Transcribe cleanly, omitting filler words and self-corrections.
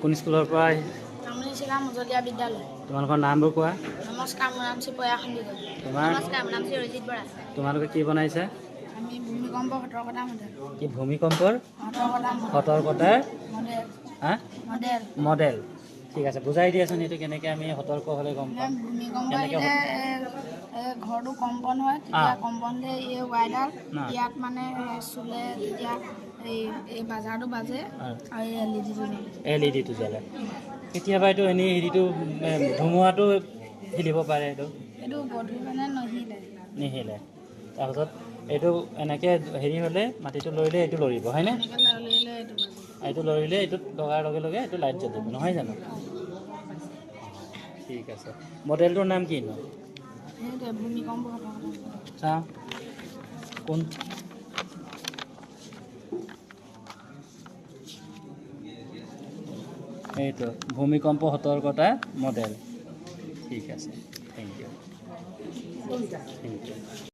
কোন স্কুলৰ পৰা নামনিচিলা মজলীয়া বিদ্যালয়। তোমালোকৰ নামবোৰ কোৱা। নমস্কাৰ, মোৰ নাম চিপয়া সন্দিকৈ। তোমাৰ নমস্কাৰ, মোৰ নাম চিৰজিৎ বৰা। তোমালোকে কি বনাইছা? আমি ভূমিকম্প সতৰ্কতা মডেল। কি ভূমিকম্পৰ সতৰ্কতাৰ মডেল। মডেল। ঠিক আছে, বুজাই দিয়াচোন এইটো কেনেকৈ আমি সতৰ্ক হ'লে গম পাম। ভূমিকম্প কেনেকৈ আহিলে ঘৰটো কম্পন হয়, তেতিয়া কম্পন দিলে এই ৱাইডাল ইয়াত মানে চুলে তেতিয়া এই বাজাৰটো বাজে আৰু এই LED টো জ্বলে। কেতিয়াবা এইটো এনেই হেৰিটো ধুমুহাটো হিলিব পাৰে, এইটো গধুৰ মানে নিহিলে। তাৰপিছত এইটো এনেকৈ হেৰি হ'লে মাটিটো লৰিলে এইটো লৰিব, হয়নে? এইটো লৰিলে এইটোত লগাৰ লগে লগে এইটো লাইট জ্বলিব, নহয় জানো? ঠিক আছে, মডেলটোৰ নাম কিনো? ভূমিকম্প চাওঁ কোন এইটো ভূমিকম্প সতৰ্কতা মডেল। ঠিক আছে, থেংক ইউ।